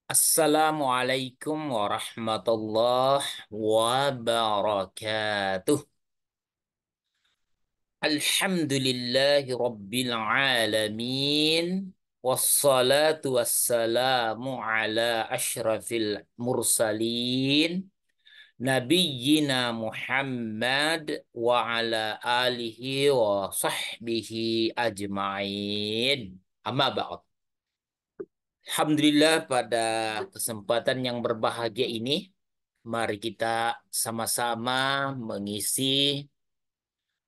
Assalamualaikum warahmatullahi wabarakatuh. Alhamdulillahi rabbil alamin. Wassalatu wassalamu ala ashrafil mursalin. Nabiyyina Muhammad wa ala alihi wa sahbihi ajma'in. Amma ba'd. Alhamdulillah pada kesempatan yang berbahagia ini, mari kita sama-sama mengisi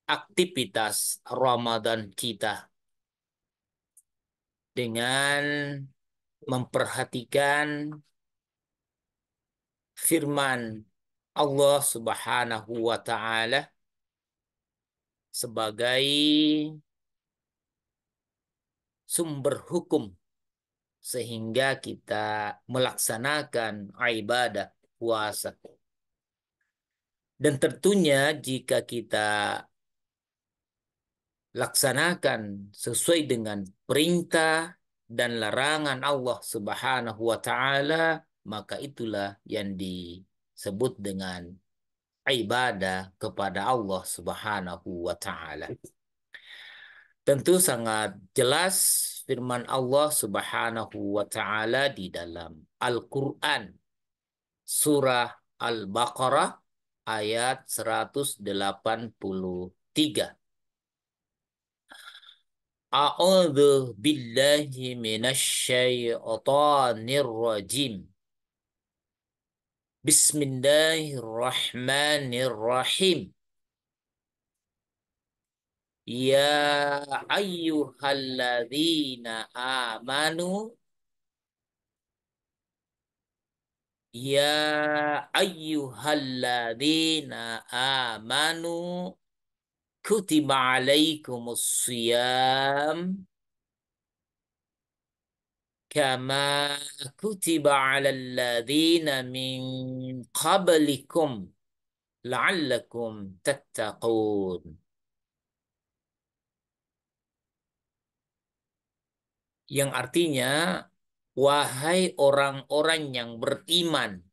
aktivitas Ramadan kita dengan memperhatikan firman Allah Subhanahu wa taala sebagai sumber hukum sehingga kita melaksanakan ibadah puasa. Dan tentunya jika kita laksanakan sesuai dengan perintah dan larangan Allah Subhanahu wa taala, maka itulah yang disebut dengan ibadah kepada Allah Subhanahu wa taala. Tentu sangat jelas firman Allah Subhanahu wa taala di dalam Al-Qur'an surah Al-Baqarah ayat 183. A'udzu billahi minasyaitonir rajim. Bismillahirrahmanirrahim. Ya ayyuhalladzina amanu. Ya ayyuhalladzina amanu. Kutiba alaikumus siyam. Kama kutiba alal ladzina min qablikum la'allakum tattaqun. Yang artinya, wahai orang-orang yang beriman,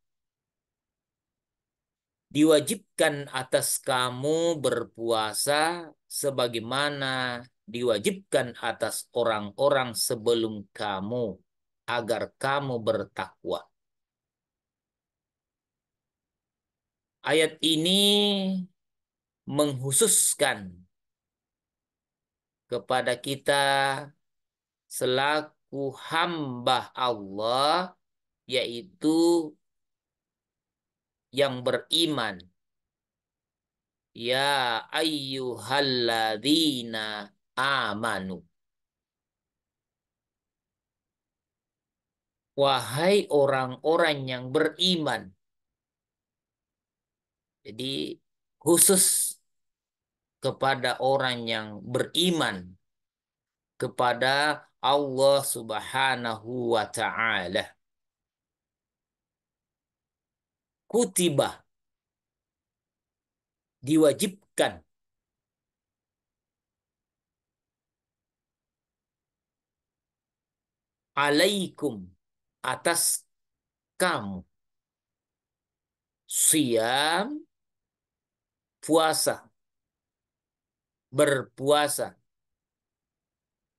diwajibkan atas kamu berpuasa sebagaimana diwajibkan atas orang-orang sebelum kamu agar kamu bertakwa. Ayat ini menghususkan kepada kita selaku hamba Allah, yaitu yang beriman. Ya ayyuhalladzina amanu. Wahai orang-orang yang beriman. Jadi khusus kepada orang yang beriman kepada Allah Subhanahu wa taala. Kutiba, diwajibkan, alaikum, atas kamu, siyam, puasa, berpuasa,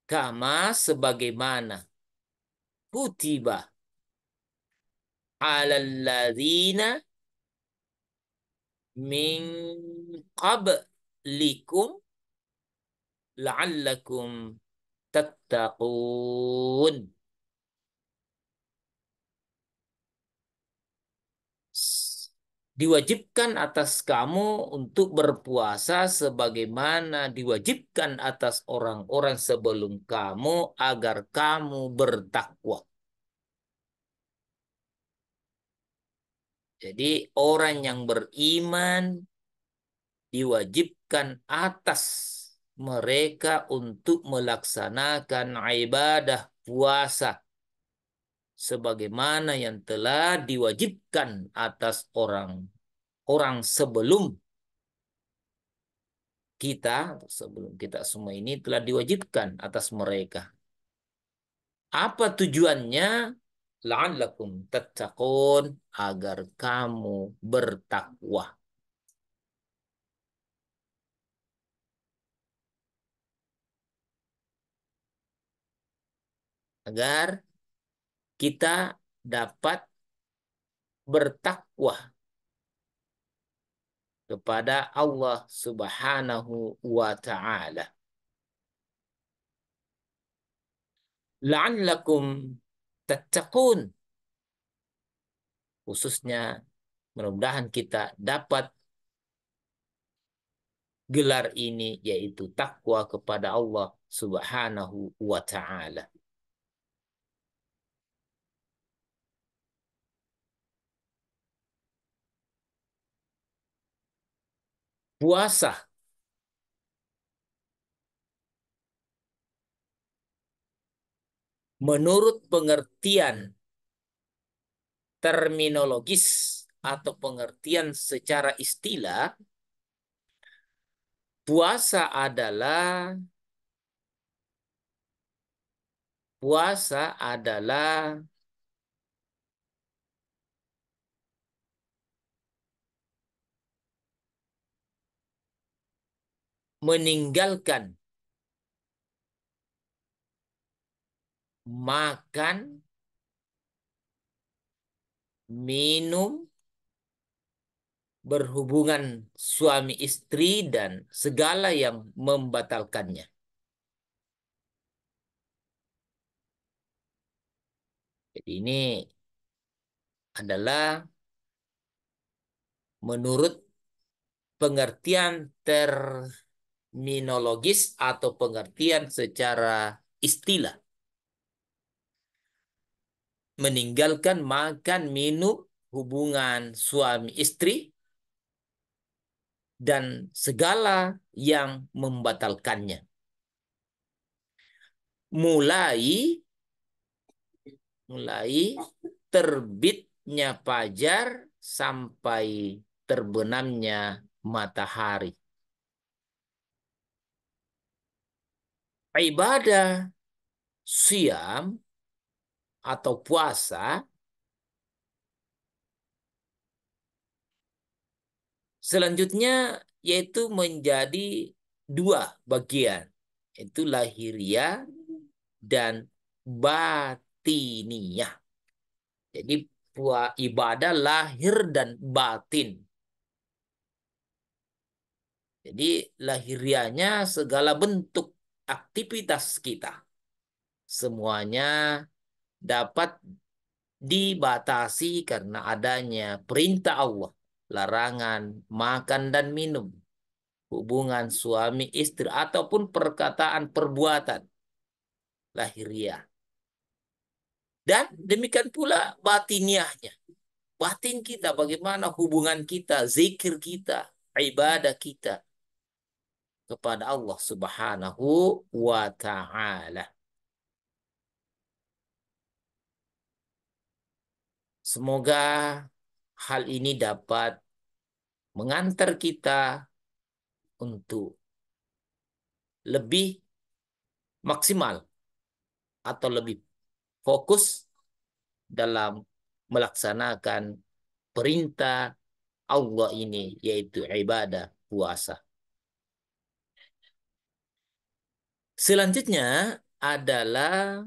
kama sebagaimana, kutiba alalladzina min qablikum la'allakum tattaqun. Diwajibkan atas kamu untuk berpuasa sebagaimana diwajibkan atas orang-orang sebelum kamu agar kamu bertakwa. Jadi orang yang beriman diwajibkan atas mereka untuk melaksanakan ibadah puasa sebagaimana yang telah diwajibkan atas orang-orang sebelum kita, sebelum kita semua ini telah diwajibkan atas mereka. Apa tujuannya? la'allakum tattaqun, agar kamu bertakwa. Agar kita dapat bertakwa kepada Allah Subhanahu wa taala. La'allakum tattaqun, khususnya mudah-mudahan kita dapat gelar ini, yaitu takwa kepada Allah Subhanahu wa taala. Puasa menurut pengertian terminologis atau pengertian secara istilah, puasa adalah meninggalkan makan, minum, berhubungan suami istri, dan segala yang membatalkannya. Jadi ini adalah menurut pengertian terminologis atau pengertian secara istilah. Meninggalkan makan, minum, hubungan suami istri, dan segala yang membatalkannya. Mulai terbitnya fajar sampai terbenamnya matahari. Ibadah siam atau puasa selanjutnya yaitu menjadi dua bagian, yaitu lahiriah dan batiniyah. Jadi ibadah lahir dan batin. Jadi lahiriahnya segala bentuk aktivitas kita, semuanya dapat dibatasi karena adanya perintah Allah, larangan makan dan minum, hubungan suami istri, ataupun perkataan perbuatan lahiriah. Dan demikian pula batiniahnya. Batin kita, bagaimana hubungan kita, zikir kita, ibadah kita kepada Allah Subhanahu wa taala. Semoga hal ini dapat mengantar kita untuk lebih maksimal atau lebih fokus dalam melaksanakan perintah Allah ini, yaitu ibadah puasa. Selanjutnya adalah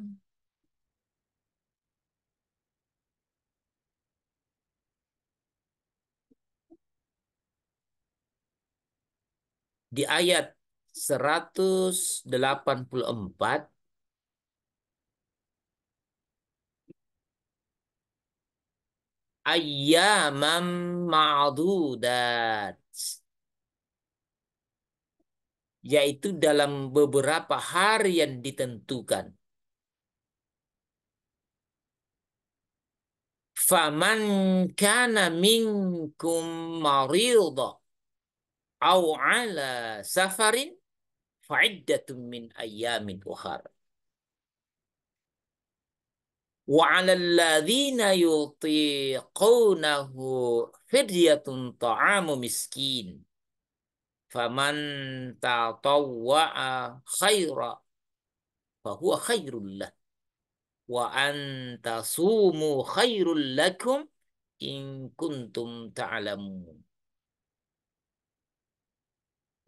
di ayat 184, ayyamam ma'dudat, yaitu dalam beberapa hari yang ditentukan. Faman kana minkum maridha aw ala safarin fa'iddatun min ayyamin ukhar. Wa 'alal ladzina yutiqunahu fidyatun ta'amu miskin. Faman tatawwa'a khaira fahuwa khairul lah. wa antasumu khairul lakum in kuntum ta'lamun.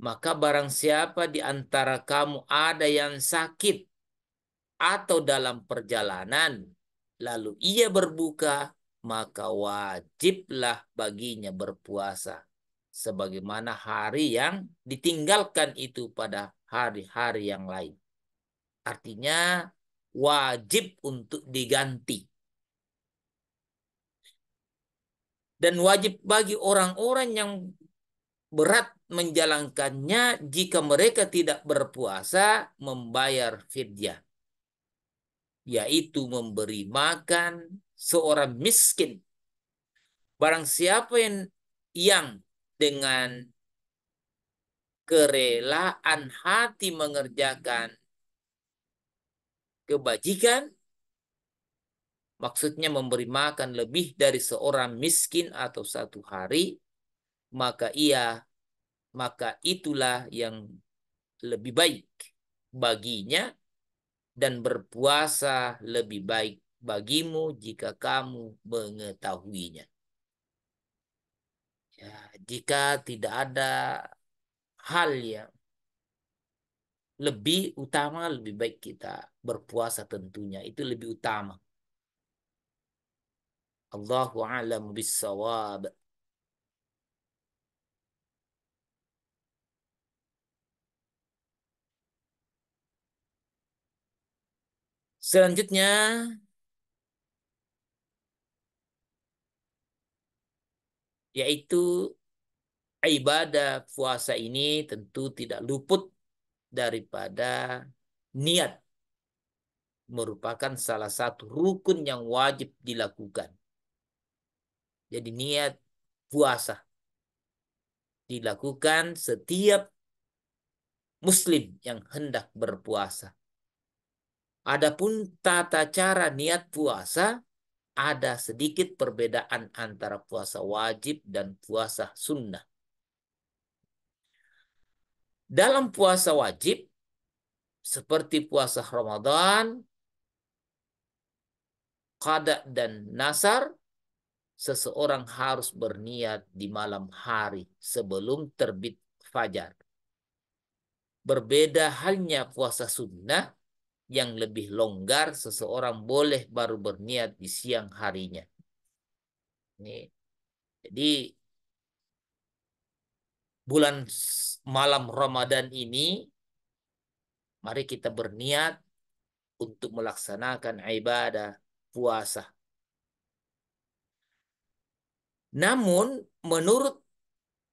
Maka barang siapa di antara kamu ada yang sakit atau dalam perjalanan, lalu ia berbuka, maka wajiblah baginya berpuasa. Sebagaimana hari yang ditinggalkan itu pada hari-hari yang lain. Artinya wajib untuk diganti. Dan wajib bagi orang-orang yang berat menjalankannya jika mereka tidak berpuasa membayar fidyah, yaitu memberi makan seorang miskin. Barang siapa yang dengan kerelaan hati mengerjakan kebajikan, maksudnya memberi makan lebih dari seorang miskin atau satu hari, maka itulah yang lebih baik baginya, dan berpuasa lebih baik bagimu jika kamu mengetahuinya. Ya, jika tidak ada hal yang lebih utama, lebih baik kita berpuasa tentunya. Itu lebih utama. Allahu a'lam bissawab. Selanjutnya, yaitu ibadah puasa ini tentu tidak luput daripada niat, merupakan salah satu rukun yang wajib dilakukan. Jadi niat puasa dilakukan setiap muslim yang hendak berpuasa. Adapun tata cara niat puasa ada sedikit perbedaan antara puasa wajib dan puasa sunnah. Dalam puasa wajib seperti puasa Ramadan, qada dan nasar, seseorang harus berniat di malam hari sebelum terbit fajar. Berbeda halnya puasa sunnah yang lebih longgar, seseorang boleh baru berniat di siang harinya. Nih, jadi bulan malam Ramadan ini, mari kita berniat untuk melaksanakan ibadah puasa. Namun, menurut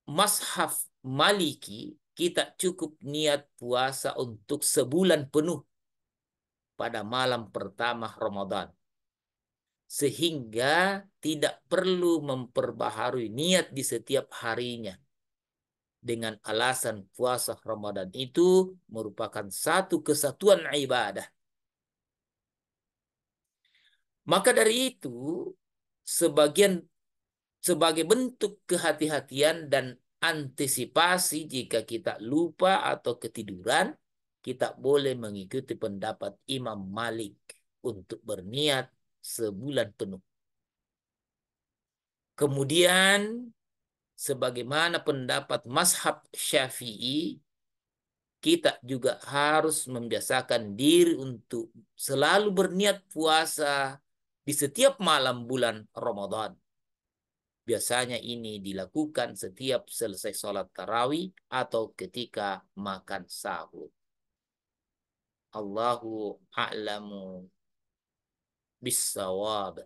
Mashaf Maliki, kita cukup niat puasa untuk sebulan penuh pada malam pertama Ramadan. Sehingga tidak perlu memperbaharui niat di setiap harinya. Dengan alasan puasa Ramadan itu merupakan satu kesatuan ibadah. Maka dari itu, sebagai bentuk kehati-hatian dan antisipasi jika kita lupa atau ketiduran, kita boleh mengikuti pendapat Imam Malik untuk berniat sebulan penuh. Kemudian, sebagaimana pendapat Mazhab Syafi'i, kita juga harus membiasakan diri untuk selalu berniat puasa di setiap malam bulan Ramadan. Biasanya ini dilakukan setiap selesai sholat tarawih atau ketika makan sahur. Allahu a'lamu bissawab.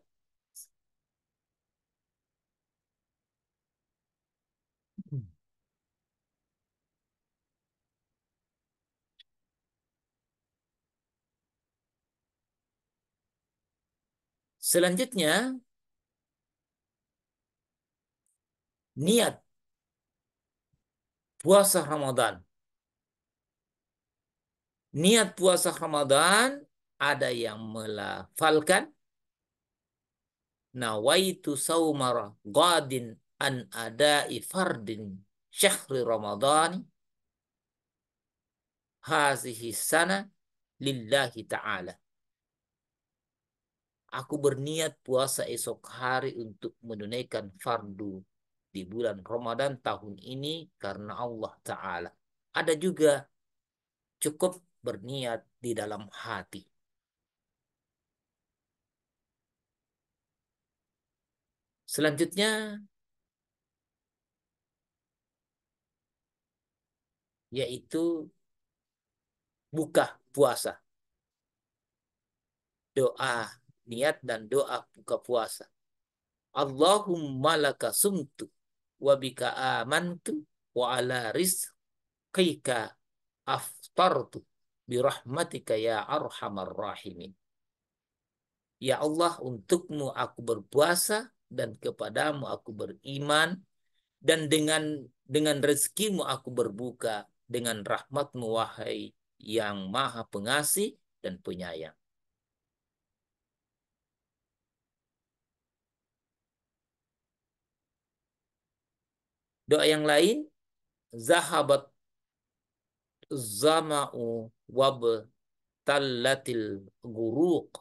Selanjutnya, niat puasa Ramadan. Niat puasa Ramadan ada yang melafalkan nawaitu saumara gadin an adai fardin syahri Ramadhan hazihi sana lillahi ta'ala. Aku berniat puasa esok hari untuk menunaikan fardu di bulan Ramadan tahun ini karena Allah Ta'ala. Ada juga cukup berniat di dalam hati. Selanjutnya yaitu buka puasa. Doa, niat dan doa buka puasa. Allahumma laka sumtu wa bika amantu wa ala rizqika aftartu birahmatika ya arhamar rahimin. Ya Allah, untukmu aku berpuasa dan kepadamu aku beriman dan dengan rezekimu aku berbuka dengan rahmatmu wahai yang maha pengasih dan penyayang. Doa yang lain, zahabat zama'u wab tallatil guruq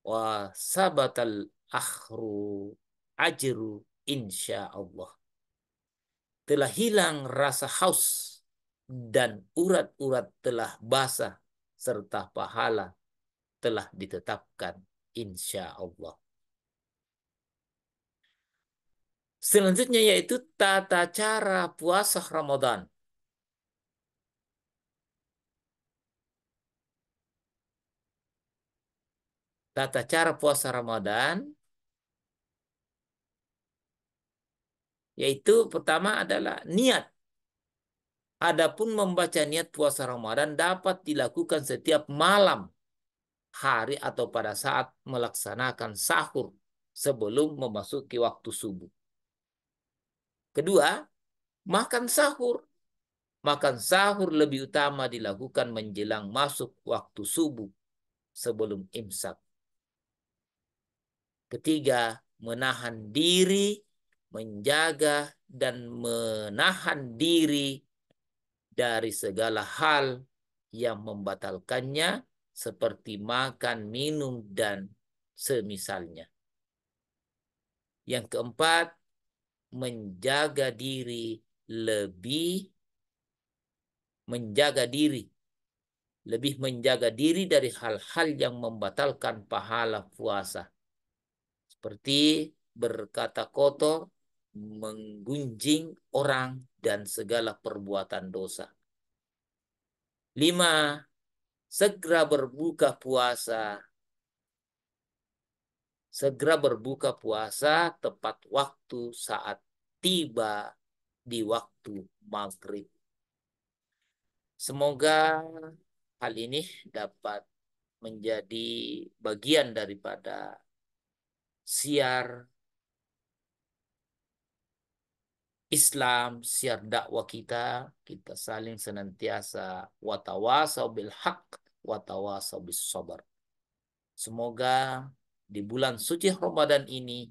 wa sabatal akhru ajru insya Allah. Telah hilang rasa haus dan urat-urat telah basah serta pahala telah ditetapkan insya Allah. Selanjutnya yaitu tata cara puasa Ramadan. Tata cara puasa Ramadan yaitu pertama adalah niat. Adapun membaca niat puasa Ramadan dapat dilakukan setiap malam, hari atau pada saat melaksanakan sahur sebelum memasuki waktu subuh. Kedua, makan sahur. Makan sahur lebih utama dilakukan menjelang masuk waktu subuh sebelum imsak. Ketiga, menahan diri, menjaga dan menahan diri dari segala hal yang membatalkannya seperti makan, minum, dan semisalnya. Yang keempat, menjaga diri lebih menjaga diri lebih menjaga diri dari hal-hal yang membatalkan pahala puasa. Seperti berkata kotor, menggunjing orang, dan segala perbuatan dosa. 5. Segera berbuka puasa. Segera berbuka puasa tepat waktu saat tiba di waktu maghrib. Semoga hal ini dapat menjadi bagian daripada siar Islam, siar dakwah kita. Kita saling senantiasa watawasau bil haq, watawasau bis sabar. Semoga di bulan suci Ramadan ini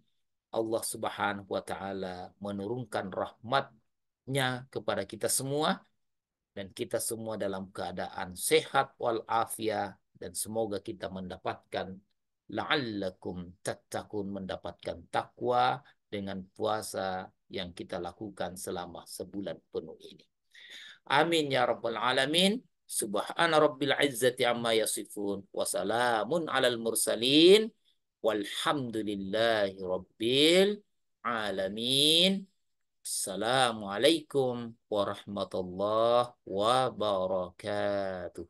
Allah Subhanahu wa taala menurunkan rahmatnya kepada kita semua dan kita semua dalam keadaan sehat walafiat dan semoga kita mendapatkan la'allakum tattaqun, mendapatkan takwa dengan puasa yang kita lakukan selama sebulan penuh ini. Amin ya rabbal alamin. Subhana rabbil izzati amma yasifun wa salamun alal mursalin walhamdulillahi rabbil alamin. Assalamualaikum warahmatullahi wabarakatuh.